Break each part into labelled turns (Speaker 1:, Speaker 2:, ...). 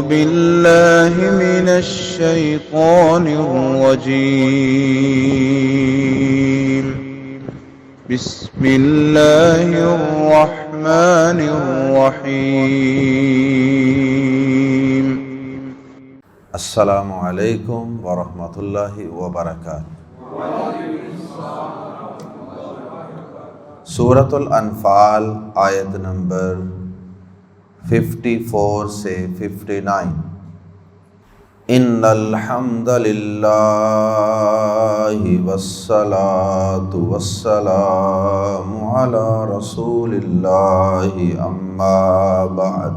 Speaker 1: بالله من الشيطان الرجيم. بسم الله الرحمن الرحيم.
Speaker 2: السلام علیکم ورحمۃ اللہ وبرکاتہ۔ سورۃ الانفال آیت نمبر 54 سے 59۔ ان الحمد للہ والصلاة والسلام علی رسول اللہ اما بعد۔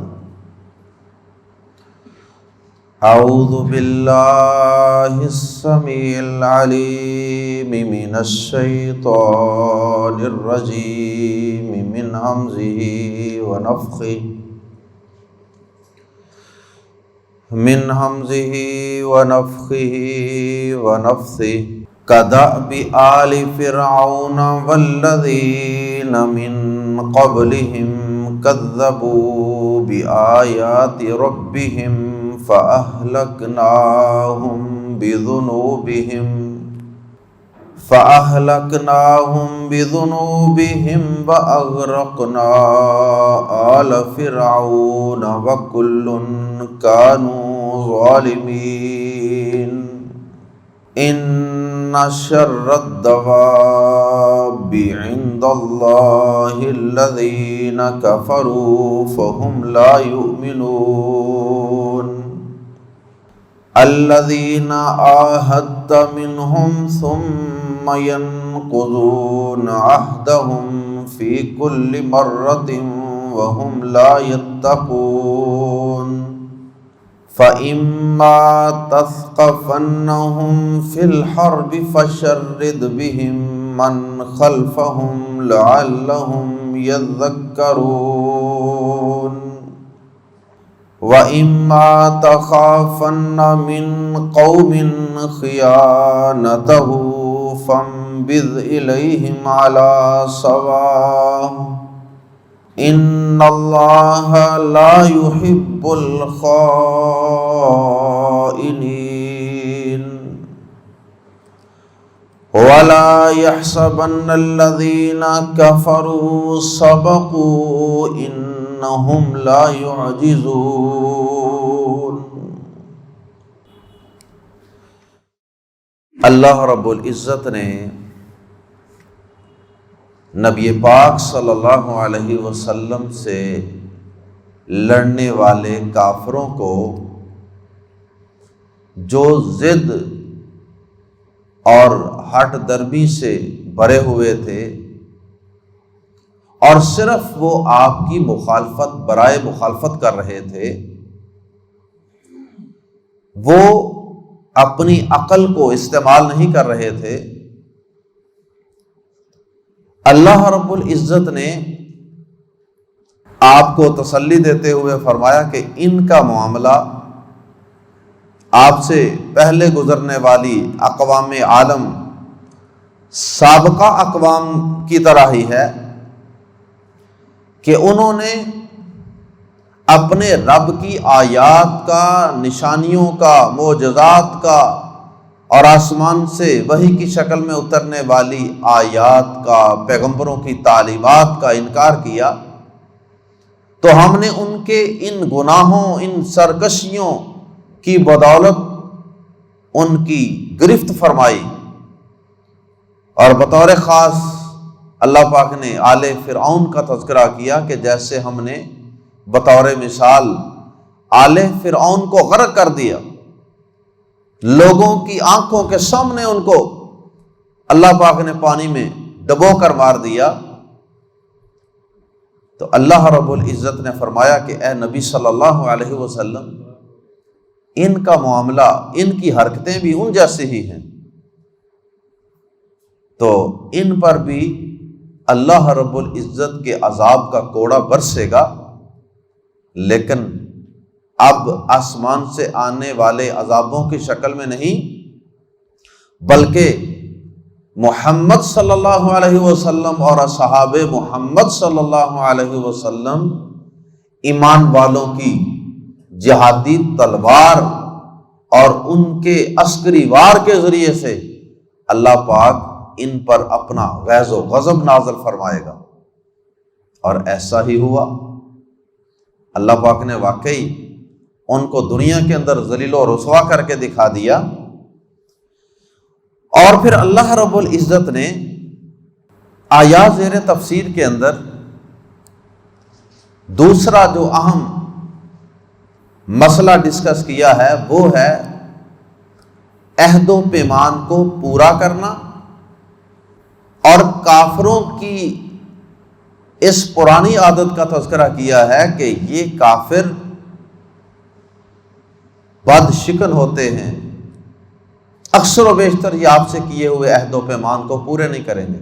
Speaker 2: اعوذ باللہ السمیع العلیم من الشیطان الرجیم من ہمزہ ونفخہ ونفثہ کدأب آل فرعون والذین من قبلہم کذبوا بآیات ربہم فأهلكناهم بذنوبهم وأغرقنا آل فرعون وكل كانوا ظالمين۔ إن شر الدواب عند الله الذين كفروا فهم لا يؤمنون۔ الذين عاهدت منهم ثم ينقضون عهدهم في كل مرة وهم لا يتقون۔ فإما تثقفنهم في الحرب فشرد بهم من خلفهم لعلهم يذكرون۔ وَإِمَّا تَخَافَنَّ مِنْ قَوْمٍ خِيَانَةً فَانبِذْ إِلَيْهِمْ عَلَى سَوَاءٍ إِنَّ اللَّهَ لَا يُحِبُّ الْخَائِنِينَ۔ وَلَا يَحْسَبَنَّ الَّذِينَ كَفَرُوا سَبَقُوا إِنَّهُمْ لَا يُعْجِزُونَ۔ اللہ رب العزت نے نبی پاک صلی اللہ علیہ وسلم سے لڑنے والے کافروں کو جو ضد اور ہٹ دربی سے بھرے ہوئے تھے اور صرف وہ آپ کی مخالفت برائے مخالفت کر رہے تھے، وہ اپنی عقل کو استعمال نہیں کر رہے تھے، اللہ رب العزت نے آپ کو تسلی دیتے ہوئے فرمایا کہ ان کا معاملہ آپ سے پہلے گزرنے والی اقوام عالم سابقہ اقوام کی طرح ہی ہے کہ انہوں نے اپنے رب کی آیات کا، نشانیوں کا، معجزات کا اور آسمان سے وحی کی شکل میں اترنے والی آیات کا، پیغمبروں کی تعلیمات کا انکار کیا، تو ہم نے ان کے ان گناہوں، ان سرکشیوں کی بدولت ان کی گرفت فرمائی، اور بطور خاص اللہ پاک نے آل فرعون کا تذکرہ کیا کہ جیسے ہم نے بطور مثال آل فرعون کو غرق کر دیا، لوگوں کی آنکھوں کے سامنے ان کو اللہ پاک نے پانی میں ڈبو کر مار دیا۔ تو اللہ رب العزت نے فرمایا کہ اے نبی صلی اللہ علیہ وسلم، ان کا معاملہ، ان کی حرکتیں بھی ان جیسے ہی ہیں، تو ان پر بھی اللہ رب العزت کے عذاب کا کوڑا برسے گا، لیکن اب آسمان سے آنے والے عذابوں کی شکل میں نہیں، بلکہ محمد صلی اللہ علیہ وسلم اور اصحاب محمد صلی اللہ علیہ وسلم ایمان والوں کی جہادی تلوار اور ان کے عسکری وار کے ذریعے سے اللہ پاک ان پر اپنا غیظ و غضب نازل فرمائے گا۔ اور ایسا ہی ہوا، اللہ پاک نے واقعی ان کو دنیا کے اندر ذلیل و رسوا کر کے دکھا دیا۔ اور پھر اللہ رب العزت نے آیات زیر تفسیر کے اندر دوسرا جو اہم مسئلہ ڈسکس کیا ہے وہ ہے عہد و پیمان کو پورا کرنا، اور کافروں کی اس پرانی عادت کا تذکرہ کیا ہے کہ یہ کافر بد شکن ہوتے ہیں، اکثر و بیشتر یہ آپ سے کیے ہوئے عہد و پیمان کو پورے نہیں کریں گے۔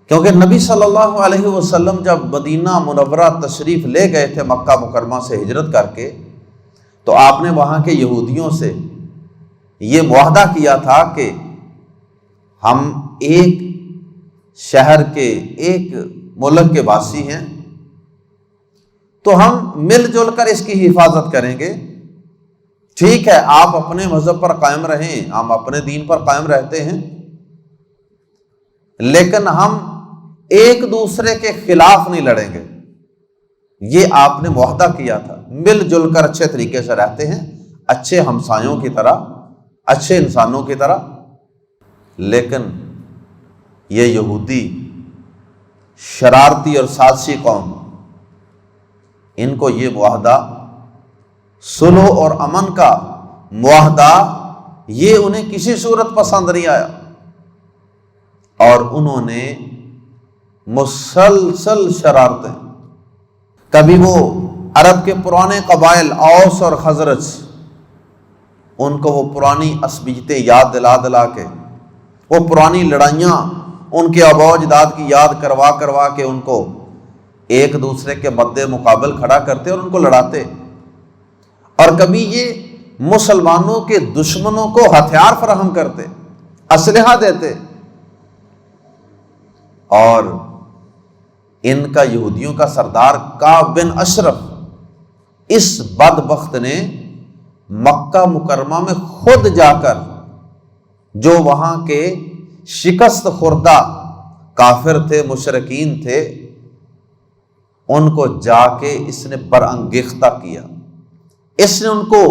Speaker 2: کیونکہ نبی صلی اللہ علیہ وسلم جب مدینہ منورہ تشریف لے گئے تھے مکہ مکرمہ سے ہجرت کر کے، تو آپ نے وہاں کے یہودیوں سے یہ معاہدہ کیا تھا کہ ہم ایک شہر کے، ایک ملک کے واسی ہیں، تو ہم مل جل کر اس کی حفاظت کریں گے۔ ٹھیک ہے، آپ اپنے مذہب پر قائم رہیں، ہم اپنے دین پر قائم رہتے ہیں، لیکن ہم ایک دوسرے کے خلاف نہیں لڑیں گے۔ یہ آپ نے معاہدہ کیا تھا، مل جل کر اچھے طریقے سے رہتے ہیں، اچھے ہمسایوں کی طرح، اچھے انسانوں کی طرح۔ لیکن یہ یہودی شرارتی اور سازشی قوم، ان کو یہ معاہدہ، صلح اور امن کا معاہدہ، یہ انہیں کسی صورت پسند نہیں آیا، اور انہوں نے مسلسل شرارتیں، کبھی وہ عرب کے پرانے قبائل اوس اور خزرج، ان کو وہ پرانی عصبیتیں یاد دلا دلا کے، وہ پرانی لڑائیاں ان کے آباء و اجداد کی یاد کروا کروا کے ان کو ایک دوسرے کے مد مقابل کھڑا کرتے اور ان کو لڑاتے۔ اور کبھی یہ مسلمانوں کے دشمنوں کو ہتھیار فراہم کرتے، اسلحہ دیتے، اور ان کا یہودیوں کا سردار کعب بن اشرف، اس بدبخت نے مکہ مکرمہ میں خود جا کر جو وہاں کے شکست خوردہ کافر تھے، مشرکین تھے، ان کو جا کے اس نے برانگیختہ کیا، اس نے ان کو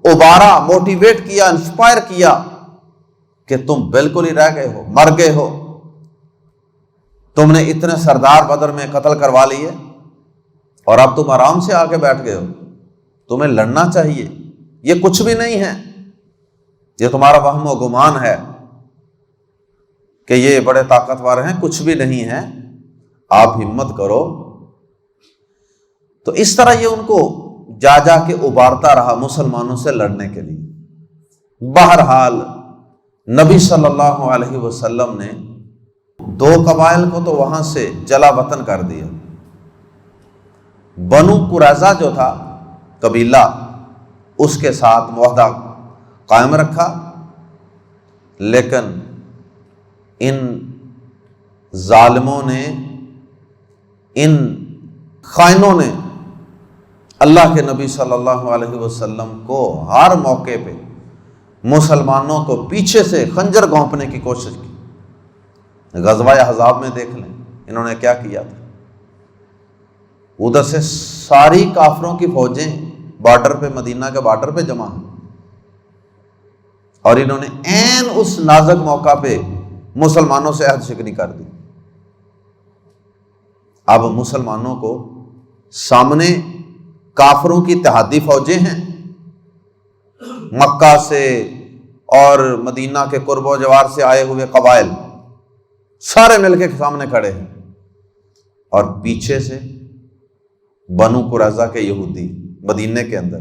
Speaker 2: ابارا، موٹیویٹ کیا، انسپائر کیا کہ تم بالکل ہی رہ گئے ہو، مر گئے ہو، تم نے اتنے سردار بدر میں قتل کروا لیے اور اب تم آرام سے آ کے بیٹھ گئے ہو، تمہیں لڑنا چاہیے، یہ کچھ بھی نہیں ہے، یہ تمہارا وہم و گمان ہے کہ یہ بڑے طاقتور ہیں، کچھ بھی نہیں ہے، آپ ہمت کرو۔ تو اس طرح یہ ان کو جا جا کے ابارتا رہا مسلمانوں سے لڑنے کے لیے۔ بہرحال نبی صلی اللہ علیہ وسلم نے دو قبائل کو تو وہاں سے جلا وطن کر دیا۔ بنو قریظہ جو تھا قبیلہ، اس کے ساتھ معاہدہ قائم رکھا، لیکن ان ظالموں نے، ان خائنوں نے اللہ کے نبی صلی اللہ علیہ وسلم کو ہر موقع پہ مسلمانوں کو پیچھے سے خنجر گھونپنے کی کوشش کی۔ غزوہ احزاب میں دیکھ لیں انہوں نے کیا کیا تھا، ادھر سے ساری کافروں کی فوجیں بارڈر پہ، مدینہ کے بارڈر پہ جمع ہیں، اور انہوں نے عین اس نازک موقع پہ مسلمانوں سے عہد شکنی کر دی۔ اب مسلمانوں کو سامنے کافروں کی اتحادی فوجیں ہیں، مکہ سے اور مدینہ کے قرب و جوار سے آئے ہوئے قبائل سارے مل کے سامنے کھڑے ہیں، اور پیچھے سے بنو قریظہ کے یہودی مدینے کے اندر۔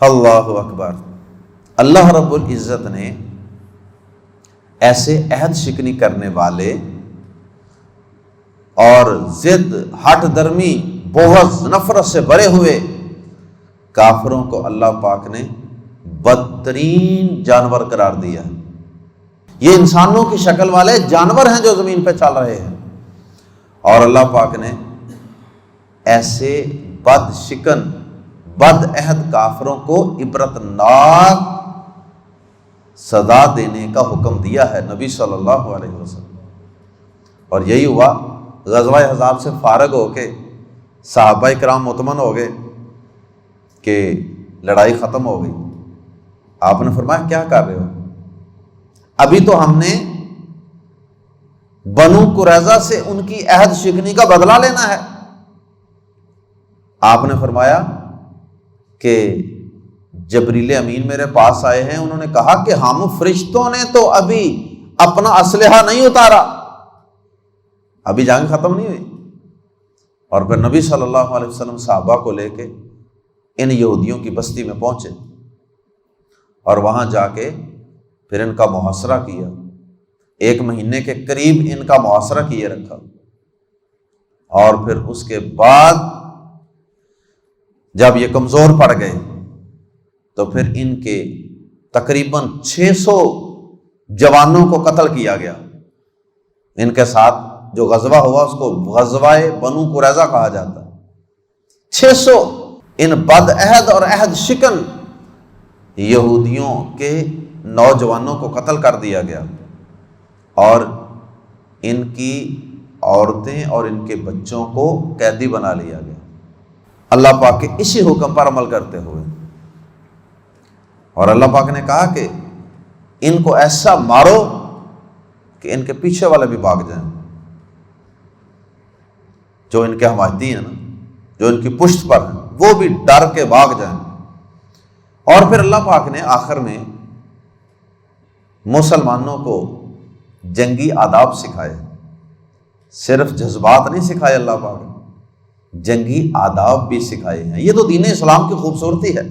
Speaker 2: اللہ اکبر! اللہ رب العزت نے ایسے عہد شکنی کرنے والے اور ضد، ہٹ درمی، بغض، نفرت سے بھرے ہوئے کافروں کو اللہ پاک نے بدترین جانور قرار دیا۔ یہ انسانوں کی شکل والے جانور ہیں جو زمین پہ چل رہے ہیں، اور اللہ پاک نے ایسے بد شکن بد عہد کافروں کو عبرتناک سزا دینے کا حکم دیا ہے نبی صلی اللہ علیہ وسلم۔ اور یہی ہوا، غزوہ احزاب سے فارغ ہو کے صحابہ کرام مطمئن ہو گئے کہ لڑائی ختم ہو گئی۔ آپ نے فرمایا کیا کر رہے ہو؟ ابھی تو ہم نے بنو قریظہ سے ان کی عہد شکنی کا بدلہ لینا ہے۔ آپ نے فرمایا کہ جبریل امین میرے پاس آئے ہیں، انہوں نے کہا کہ ہم فرشتوں نے تو ابھی اپنا اسلحہ نہیں اتارا، ابھی جنگ ختم نہیں ہوئی۔ اور پھر نبی صلی اللہ علیہ وسلم صحابہ کو لے کے ان یہودیوں کی بستی میں پہنچے اور وہاں جا کے پھر ان کا محاصرہ کیا۔ 1 مہینے کے قریب ان کا محاصرہ کیے رکھا، اور پھر اس کے بعد جب یہ کمزور پڑ گئے تو پھر ان کے تقریباً 600 جوانوں کو قتل کیا گیا۔ ان کے ساتھ جو غزوہ ہوا اس کو غزوہ بنو قریظہ کہا جاتا ہے۔ 600 ان بد عہد اور عہد شکن یہودیوں کے نوجوانوں کو قتل کر دیا گیا، اور ان کی عورتیں اور ان کے بچوں کو قیدی بنا لیا گیا، اللہ پاک کے اسی حکم پر عمل کرتے ہوئے۔ اور اللہ پاک نے کہا کہ ان کو ایسا مارو کہ ان کے پیچھے والے بھی بھاگ جائیں، جو ان کے حمایتی ہیں نا، جو ان کی پشت پر ہیں، وہ بھی ڈر کے بھاگ جائیں۔ اور پھر اللہ پاک نے آخر میں مسلمانوں کو جنگی آداب سکھائے، صرف جذبات نہیں سکھائے، اللہ پاک نے جنگی آداب بھی سکھائے ہیں۔ یہ تو دین اسلام کی خوبصورتی ہے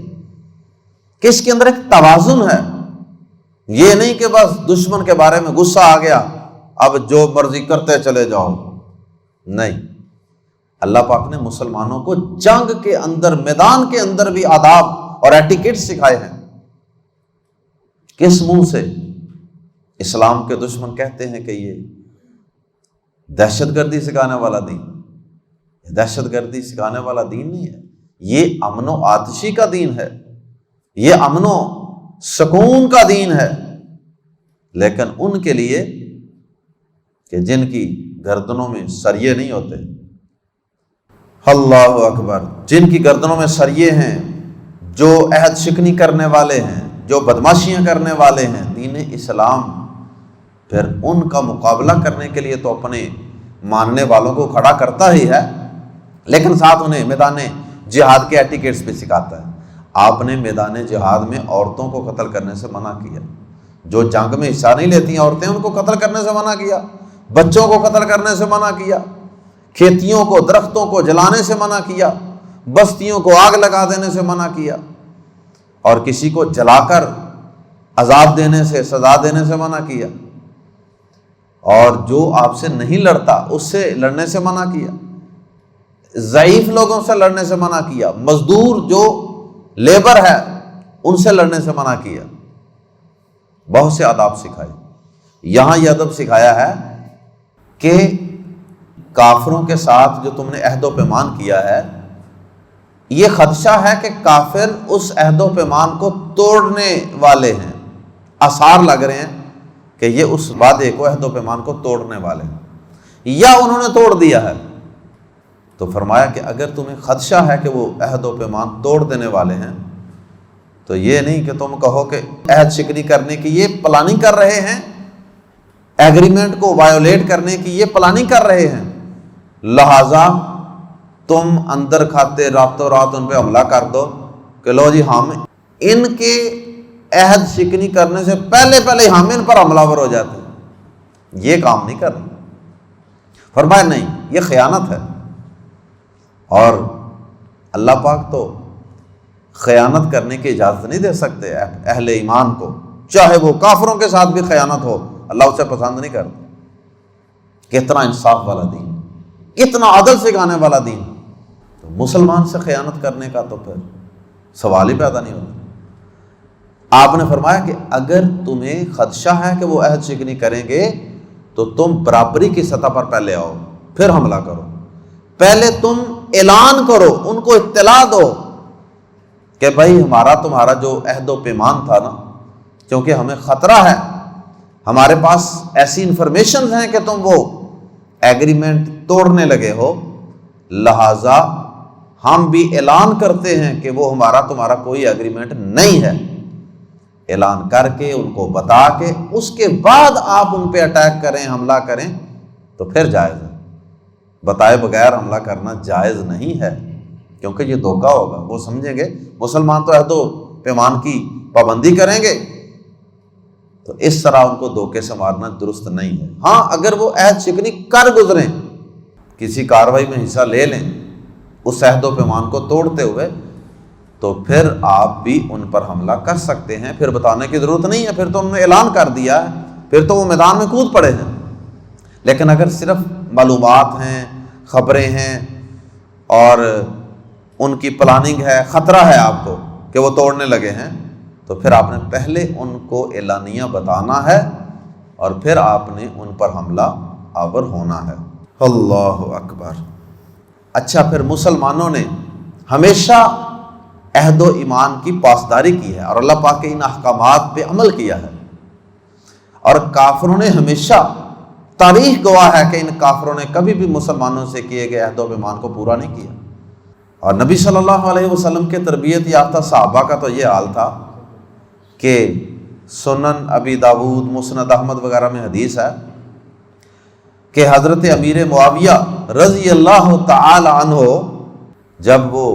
Speaker 2: کہ اس کے اندر ایک توازن ہے۔ یہ نہیں کہ بس دشمن کے بارے میں غصہ آ گیا اب جو مرضی کرتے چلے جاؤ، نہیں، اللہ پاک نے مسلمانوں کو جنگ کے اندر، میدان کے اندر بھی آداب اور ایٹیکیٹ سکھائے ہیں۔ کس منہ سے؟ اسلام کے دشمن کہتے ہیں کہ یہ دہشت گردی سکھانے والا دین، دہشت گردی سکھانے والا دین نہیں ہے، یہ امن و آتشی کا دین ہے، یہ امن و سکون کا دین ہے۔ لیکن ان کے لیے کہ جن کی گردنوں میں سریے نہیں ہوتے، اللہ اکبر، جن کی گردنوں میں سریے ہیں، جو عہد شکنی کرنے والے ہیں، جو بدماشیاں کرنے والے ہیں، دین اسلام پھر ان کا مقابلہ کرنے کے لیے تو اپنے ماننے والوں کو کھڑا کرتا ہی ہے، لیکن ساتھ انہیں میدان جہاد کے ایٹیکیٹس بھی سکھاتا ہے۔ آپ نے میدان جہاد میں عورتوں کو قتل کرنے سے منع کیا، جو جنگ میں حصہ نہیں لیتی عورتیں ان کو قتل کرنے سے منع کیا، بچوں کو قتل کرنے سے منع کیا، کھیتیوں کو، درختوں کو جلانے سے منع کیا، بستیوں کو آگ لگا دینے سے منع کیا، اور کسی کو جلا کر عذاب دینے سے، سزا دینے سے منع کیا، اور جو آپ سے نہیں لڑتا اس سے لڑنے سے منع کیا، ضعیف لوگوں سے لڑنے سے منع کیا، مزدور جو لیبر ہے ان سے لڑنے سے منع کیا، بہت سے آداب سکھائے۔ یہاں یہ ادب سکھایا ہے کہ کافروں کے ساتھ جو تم نے عہد و پیمان کیا ہے، یہ خدشہ ہے کہ کافر اس عہد و پیمان کو توڑنے والے ہیں، آثار لگ رہے ہیں کہ یہ اس وعدے کو، عہد و پیمان کو توڑنے والے ہیں، یا انہوں نے توڑ دیا ہے۔ تو فرمایا کہ اگر تمہیں خدشہ ہے کہ وہ عہد و پیمان توڑ دینے والے ہیں، تو یہ نہیں کہ تم کہو کہ عہد شکنی کرنے کی یہ پلاننگ کر رہے ہیں، ایگریمنٹ کو وائیولیٹ کرنے کی یہ پلاننگ کر رہے ہیں، لہذا تم اندر کھاتے راتوں رات ان پہ حملہ کر دو کہ لو جی ہم ان کے عہد شکنی کرنے سے پہلے ہم ان پر حملہ ور ہو جاتے ہیں۔ یہ کام نہیں کرنا۔ فرمایا نہیں، یہ خیانت ہے، اور اللہ پاک تو خیانت کرنے کی اجازت نہیں دے سکتے اہل ایمان کو، چاہے وہ کافروں کے ساتھ بھی خیانت ہو، اللہ اسے پسند نہیں کرتا۔ کتنا انصاف والا دین، کتنا عدل سکھانے والا دین، تو مسلمان سے خیانت کرنے کا تو پھر سوال ہی پیدا نہیں ہوتا۔ آپ نے فرمایا کہ اگر تمہیں خدشہ ہے کہ وہ عہد شکنی کریں گے تو تم برابری کی سطح پر پہلے آؤ، پھر حملہ کرو، پہلے تم اعلان کرو، ان کو اطلاع دو کہ بھائی ہمارا تمہارا جو عہد و پیمان تھا نا، کیونکہ ہمیں خطرہ ہے، ہمارے پاس ایسی انفارمیشن ہیں کہ تم وہ ایگریمنٹ توڑنے لگے ہو، لہذا ہم بھی اعلان کرتے ہیں کہ وہ ہمارا تمہارا کوئی ایگریمنٹ نہیں ہے۔ اعلان کر کے ان کو بتا کے اس کے بعد آپ ان پہ اٹیک کریں، حملہ کریں تو پھر جائز ہے۔ بتائے بغیر حملہ کرنا جائز نہیں ہے، کیونکہ یہ دھوکہ ہوگا۔ وہ سمجھیں گے مسلمان تو عہد و پیمان کی پابندی کریں گے، تو اس طرح ان کو دھوکے سے مارنا درست نہیں ہے۔ ہاں اگر وہ عہد شکنی کر گزریں، کسی کارروائی میں حصہ لے لیں اس عہد و پیمان کو توڑتے ہوئے، تو پھر آپ بھی ان پر حملہ کر سکتے ہیں۔ پھر بتانے کی ضرورت نہیں ہے، پھر تو انہوں نے اعلان کر دیا ہے، پھر تو وہ میدان میں کود پڑے ہیں۔ لیکن اگر صرف معلومات ہیں، خبریں ہیں اور ان کی پلاننگ ہے، خطرہ ہے آپ کو کہ وہ توڑنے لگے ہیں، تو پھر آپ نے پہلے ان کو اعلانیہ بتانا ہے اور پھر آپ نے ان پر حملہ آور ہونا ہے۔ اللہ اکبر۔ اچھا، پھر مسلمانوں نے ہمیشہ عہد و ایمان کی پاسداری کی ہے اور اللہ پاک کے ان احکامات پہ عمل کیا ہے، اور کافروں نے ہمیشہ، تاریخ گواہ ہے کہ ان کافروں نے کبھی بھی مسلمانوں سے کیے گئے عہد و پیمان کو پورا نہیں کیا۔ اور نبی صلی اللہ علیہ وسلم کے تربیت یافتہ صحابہ کا تو یہ حال تھا کہ سنن ابی داود، مسند احمد وغیرہ میں حدیث ہے کہ حضرت امیر معاویہ رضی اللہ تعالی عنہ جب وہ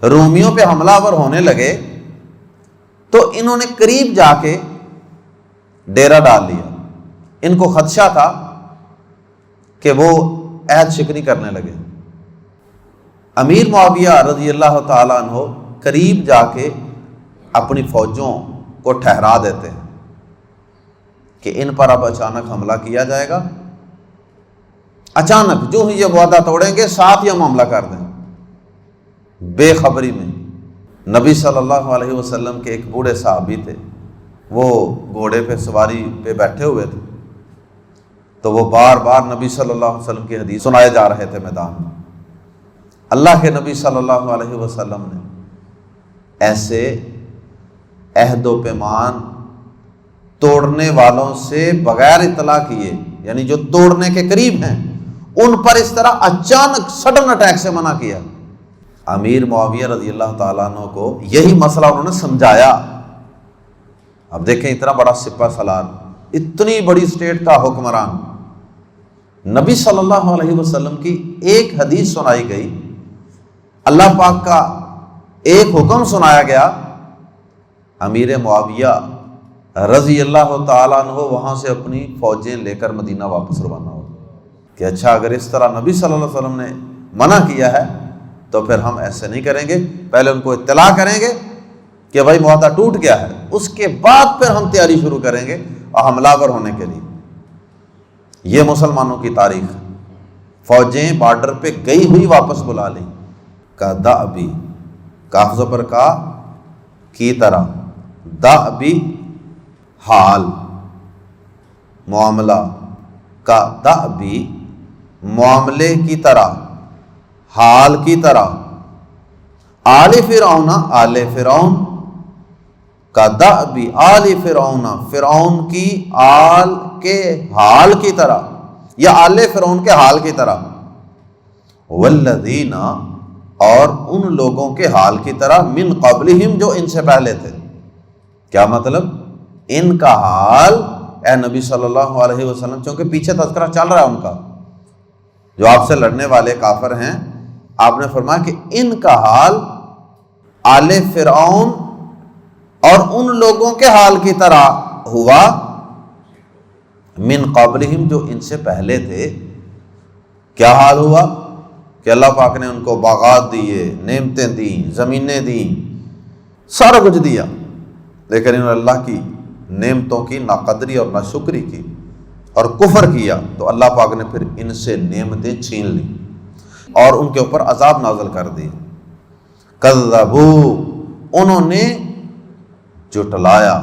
Speaker 2: رومیوں پہ حملہ آور ہونے لگے تو انہوں نے قریب جا کے ڈیرا ڈال لیا۔ ان کو خدشہ تھا کہ وہ عہد شکنی کرنے لگے۔ امیر معاویہ رضی اللہ تعالیٰ عنہ قریب جا کے اپنی فوجوں کو ٹھہرا دیتے ہیں کہ ان پر اب اچانک حملہ کیا جائے گا، اچانک جو ہی یہ وعدہ توڑیں گے ساتھ ہی ہم حملہ کر دیں۔ بے خبری میں نبی صلی اللہ علیہ وسلم کے ایک بوڑھے صحابی تھے، وہ گھوڑے پہ سواری پہ بیٹھے ہوئے تھے، تو وہ بار بار نبی صلی اللہ علیہ وسلم کی حدیث سنائے جا رہے تھے میدان میں۔ اللہ کے نبی صلی اللہ علیہ وسلم نے ایسے عہد و پیمان توڑنے والوں سے بغیر اطلاع کیے، یعنی جو توڑنے کے قریب ہیں، ان پر اس طرح اچانک سڈن اٹیک سے منع کیا۔ امیر معاویہ رضی اللہ تعالیٰ عنہ کو یہی مسئلہ انہوں نے سمجھایا۔ اب دیکھیں اتنا بڑا سپہ سالار، اتنی بڑی اسٹیٹ کا حکمران، نبی صلی اللہ علیہ وسلم کی ایک حدیث سنائی گئی، اللہ پاک کا ایک حکم سنایا گیا، امیر معاویہ رضی اللہ تعالیٰ عنہ وہاں سے اپنی فوجیں لے کر مدینہ واپس روانہ ہو کہ اچھا اگر اس طرح نبی صلی اللہ علیہ وسلم نے منع کیا ہے تو پھر ہم ایسے نہیں کریں گے، پہلے ان کو اطلاع کریں گے کہ بھائی معاہدہ ٹوٹ گیا ہے، اس کے بعد پھر ہم تیاری شروع کریں گے اور حملہ آور ہونے کے لیے۔ یہ مسلمانوں کی تاریخ، فوجیں بارڈر پہ گئی ہوئی واپس بلا لیں، کدأبی، کاف زبر کا کی طرح، دأبی حال، معاملہ، کدأبی معاملے کی طرح، حال کی طرح، آل فرعون، آل فرعون، کدأبی آل فرعون، فرعون کی آل کے حال کی طرح یا آل فرعون کے حال کی طرح، والذین، اور ان لوگوں کے حال کی طرح، من قبلہم، جو ان سے پہلے تھے۔ کیا مطلب؟ ان کا حال اے نبی صلی اللہ علیہ وسلم، چونکہ پیچھے تذکرہ چل رہا ہے ان کا، جو آپ سے لڑنے والے کافر ہیں، آپ نے فرمایا کہ ان کا حال آل فرعون اور ان لوگوں کے حال کی طرح ہوا، من قبلہم، جو ان سے پہلے تھے۔ کیا حال ہوا؟ کہ اللہ پاک نے ان کو باغات دیے، نعمتیں دیں، زمینیں دیں، سارا کچھ دیا، لیکن انہوں نے اللہ کی نعمتوں کی ناقدری اور ناشکری کی اور کفر کیا، تو اللہ پاک نے پھر ان سے نعمتیں چھین لی اور ان کے اوپر عذاب نازل کر دی۔ کذبوا، انہوں نے جھٹلایا،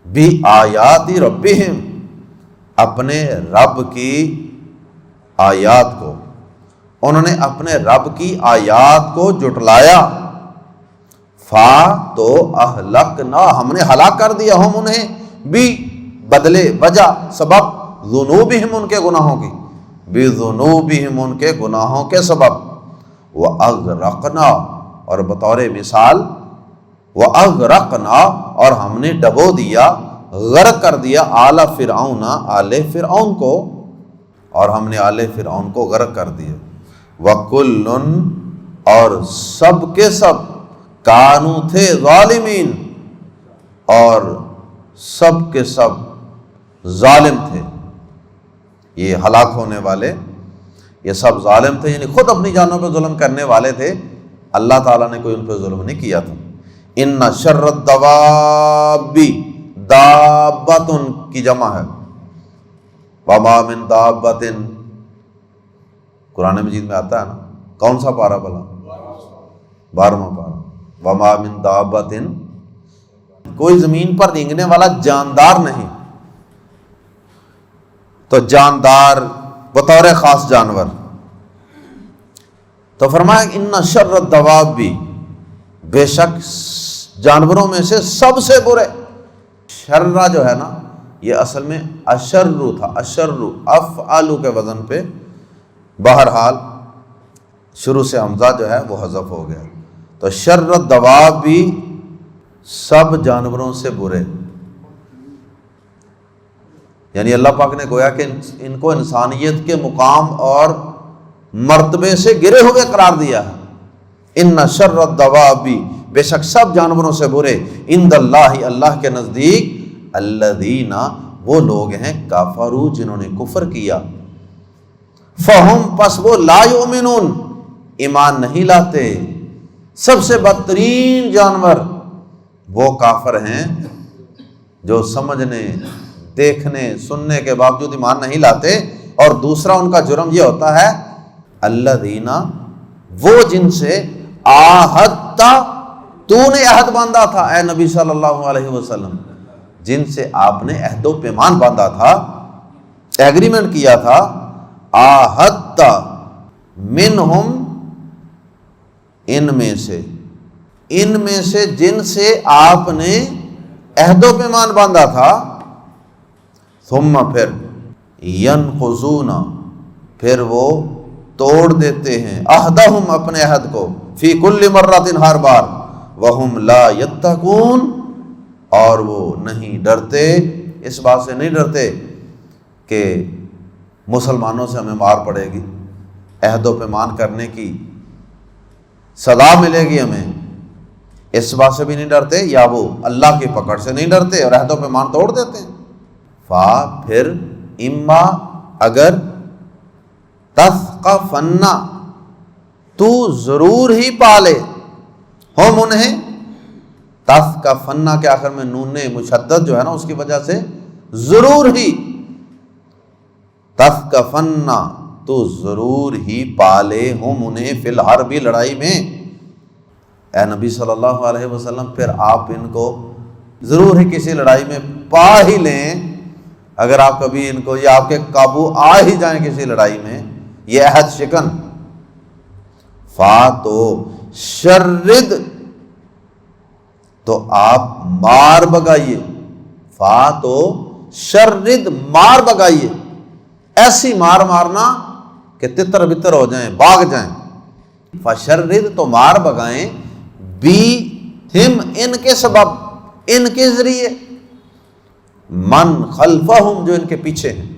Speaker 2: بآیات ربہم، اپنے رب کی آیات کو، انہوں نے اپنے رب کی آیات کو جھٹلایا، فا تو اہلکنا ہم نے ہلاک کر دیا، ہم انہیں بھی بدلے وجہ سبب ذنوبہم ان کے گناہوں کی، بذنوبہم ان کے گناہوں کے سبب، وَأَغْرَقْنَا اور بطور مثال وَأَغْرَقْنَا اور ہم نے ڈبو دیا، غرق کر دیا آل فرعون آل فرعون کو، اور ہم نے آل فرعون کو غرق کر دیا، وَكُلٌّ اور سب کے سب کانو تھے ظالمین اور سب کے سب ظالم تھے، یہ ہلاک ہونے والے یہ سب ظالم تھے، یعنی خود اپنی جانوں پہ ظلم کرنے والے تھے، اللہ تعالیٰ نے کوئی ان پہ ظلم نہیں کیا تھا۔ ان شر الدواب دابۃ کی جمع ہے، وما من دابۃ قرآن مجید میں آتا ہے نا، کون سا پارہ بلا؟ 12واں پارہ، وما من دابۃ کوئی زمین پر رینگنے والا جاندار نہیں، تو جاندار بطور خاص جانور، تو فرمایا ان شر الدواب بے شک جانوروں میں سے سب سے برے، شرہ جو ہے نا یہ اصل میں اشرو تھا، اشرو افعلو کے وزن پہ، بہرحال شروع سے حمزہ جو ہے وہ حذف ہو گیا، تو شر الدواب بھی سب جانوروں سے برے، یعنی اللہ پاک نے گویا کہ ان کو انسانیت کے مقام اور مرتبے سے گرے ہوئے قرار دیا ہے۔ ان شر الدواب بے شک سب جانوروں سے برے، عند اللہ اللہ کے نزدیک، الذین وہ لوگ ہیں کفروا جنہوں نے کفر کیا، فہم پس وہ لا یؤمنون ایمان نہیں لاتے، سب سے بدترین جانور وہ کافر ہیں جو سمجھنے دیکھنے سننے کے باوجود ایمان نہیں لاتے، اور دوسرا ان کا جرم یہ ہوتا ہے الذین وہ جن سے عاہدت تو نے عہد باندھا تھا اے نبی صلی اللہ علیہ وسلم، جن سے آپ نے عہد و پیمان باندھا تھا، ایگریمنٹ کیا تھا، عاہدت منہم ان میں سے جن سے آپ نے عہد و پیمان باندھا تھا، ثم پھر ینقضون پھر وہ توڑ دیتے ہیں، عہدہم اپنے عہد کو، فی کل مرۃ ہر بار، وہم لا یتقون اور وہ نہیں ڈرتے، اس بات سے نہیں ڈرتے کہ مسلمانوں سے ہمیں مار پڑے گی، عہد و پیمان کرنے کی سزا ملے گی ہمیں، اس بات سے بھی نہیں ڈرتے، یا وہ اللہ کی پکڑ سے نہیں ڈرتے اور عہد و پیمان توڑ دیتے ہیں۔ فا پھر اما اگر تثقفن تو ضرور ہی پالے، ہم انہیں، تثقفن کے آخر میں نون مشدد جو ہے نا اس کی وجہ سے ضرور ہی، تثقفن تو ضرور ہی پالے ہم انہیں فی الحرب لڑائی میں، اے نبی صلی اللہ علیہ وسلم پھر آپ ان کو ضرور ہی کسی لڑائی میں پا ہی لیں، اگر آپ کبھی ان کو یا آپ کے قابو آ ہی جائیں کسی لڑائی میں، یہ عہد شکن، فا تو شرد تو آپ مار بگائیے، فا تو شرد مار بگائیے، ایسی مار مارنا کہ تتر بتر ہو جائیں، بھاگ جائیں، فشرد تو مار بگائیں، بی ہم ان کے سبب، ان کے ذریعے، من خلفہم جو ان کے پیچھے ہیں،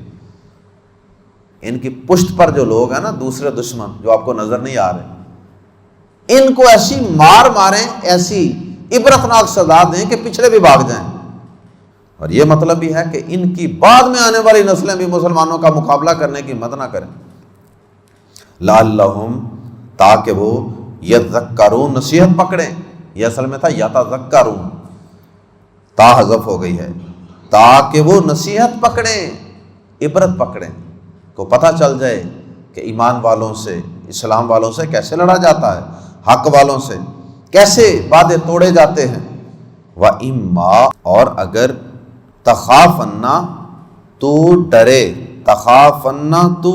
Speaker 2: ان کی پشت پر جو لوگ ہیں نا دوسرے دشمن جو آپ کو نظر نہیں آ رہے، ان کو ایسی مار ماریں، ایسی عبرتناک سزا دیں کہ پچھلے بھی بھاگ جائیں، اور یہ مطلب بھی ہے کہ ان کی بعد میں آنے والی نسلیں بھی مسلمانوں کا مقابلہ کرنے کی ہمت نہ کریں، لعلہم تاکہ وہ یذکرون نصیحت پکڑیں، یہ اصل میں تھا یتذکرون، تا حذف ہو گئی ہے، تاکہ وہ نصیحت پکڑیں، عبرت پکڑیں، کو پتہ چل جائے کہ ایمان والوں سے، اسلام والوں سے کیسے لڑا جاتا ہے، حق والوں سے کیسے وعدے توڑے جاتے ہیں، وَإِمَّا اور اگر تخافن تو ڈرے، تخافن تو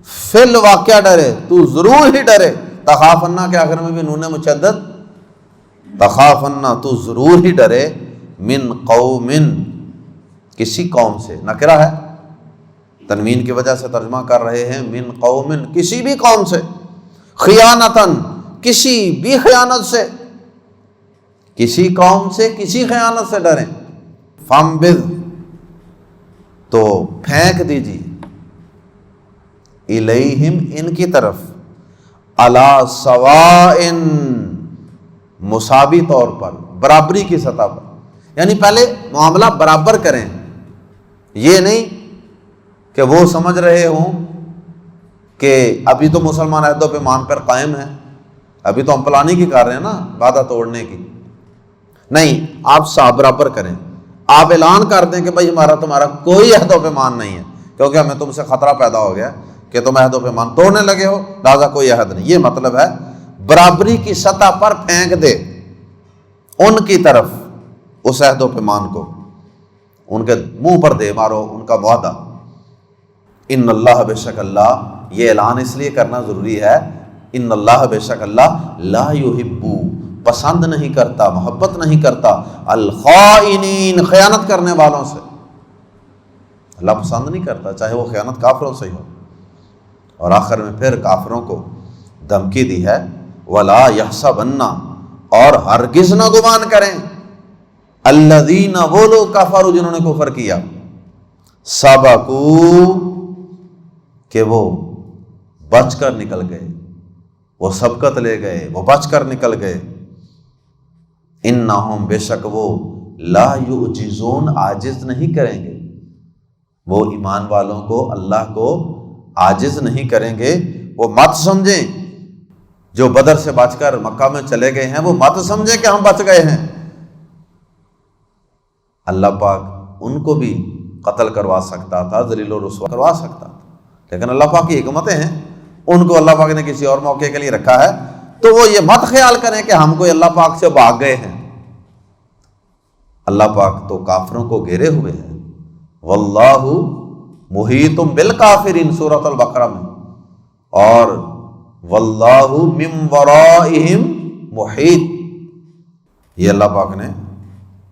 Speaker 2: فی الواقعہ ڈرے، تو ضرور ہی ڈرے. تخافنا کے آخر میں بھی نون مشدد، تخافنا تو ضرور ہی ڈرے، من قوم کسی قوم سے، نکرہ ہے تنوین کی وجہ سے ترجمہ کر رہے ہیں من قوم کسی بھی قوم سے، خیانتن کسی بھی خیانت سے، کسی قوم سے کسی خیانت سے ڈریں. فانبذ تو پھینک دیجیے، الیہم ان کی طرف، علی سواء مساوی طور پر، برابری کی سطح پر، یعنی پہلے معاملہ برابر کریں. یہ نہیں کہ وہ سمجھ رہے ہوں کہ ابھی تو مسلمان عہد و پیمان پر قائم ہیں، ابھی تو ہم پلاننگ کی کر رہے ہیں نا وعدہ توڑنے کی. نہیں، آپ صاحب برابر کریں، آپ اعلان کر دیں کہ بھائی ہمارا تمہارا کوئی عہد و پیمان نہیں ہے، کیونکہ ہمیں تم سے خطرہ پیدا ہو گیا کہ تم عہد و پیمان توڑنے لگے ہو، لہٰذا کوئی عہد نہیں. یہ مطلب ہے برابری کی سطح پر پھینک دے ان کی طرف اس عہد و پیمان کو، ان کے منہ پر دے مارو ان کا معاہدہ. ان اللہ بے شک اللہ، یہ اعلان اس لیے کرنا ضروری ہے، ان اللہ بے شک اللہ لا یحب پسند نہیں کرتا، محبت نہیں کرتا، الخائنین خیانت کرنے والوں سے. اللہ پسند نہیں کرتا، چاہے وہ خیانت کافروں سے ہی ہو. اور آخر میں پھر کافروں کو دھمکی دی ہے، ولا یحسبن اور ہرگز نہ گمان کریں، الذین وہ لوگ کفروا جنہوں نے کفر کیا، سبقوا کہ وہ بچ کر نکل گئے، وہ سبقت لے گئے، وہ بچ کر نکل گئے. انہم بے شک وہ لا یعجزون عاجز نہیں کریں گے، وہ ایمان والوں کو اللہ کو عاجز نہیں کریں گے. وہ مت سمجھیں جو بدر سے بچ کر مکہ میں چلے گئے ہیں، وہ مت سمجھیں کہ ہم بچ گئے ہیں. اللہ پاک ان کو بھی قتل کروا سکتا تھا، ذلیل و رسوا کروا سکتا تھا، لیکن اللہ پاک کی حکمتیں ہیں، ان کو اللہ پاک نے کسی اور موقع کے لیے رکھا ہے. تو وہ یہ مت خیال کریں کہ ہم کوئی اللہ پاک سے بھاگ گئے ہیں. اللہ پاک تو کافروں کو گھیرے ہوئے ہیں. واللہ محیط بالکافرین سورۃ البقرہ میں، اور واللہ من ورائہم محیط، یہ اللہ پاک نے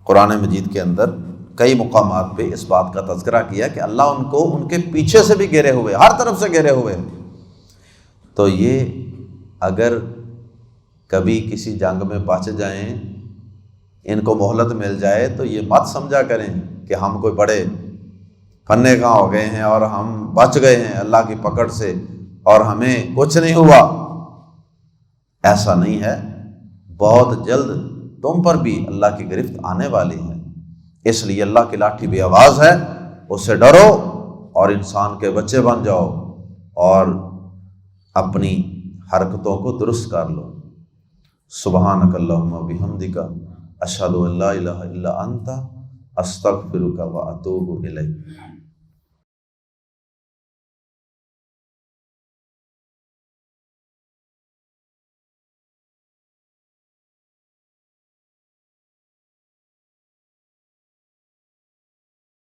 Speaker 2: قرآن مجید کے اندر کئی مقامات پہ اس بات کا تذکرہ کیا کہ اللہ ان کو ان کے پیچھے سے بھی گھیرے ہوئے، ہر طرف سے گھیرے ہوئے. تو یہ اگر کبھی کسی جنگ میں بچ جائیں، ان کو مہلت مل جائے، تو یہ مت سمجھا کریں کہ ہم کوئی بڑے پھنے کہاں ہو گئے ہیں اور ہم بچ گئے ہیں اللہ کی پکڑ سے اور ہمیں کچھ نہیں ہوا. ایسا نہیں ہے، بہت جلد تم پر بھی اللہ کی گرفت آنے والی ہے. اس لیے اللہ کی لاٹھی بے آواز ہے، اس سے ڈرو اور انسان کے بچے بن جاؤ اور اپنی حرکتوں کو درست کر لو. سبحانک اللہم و بحمدک، اشہد ان لا الہ الا انت، استغفرک و اتوب الیک.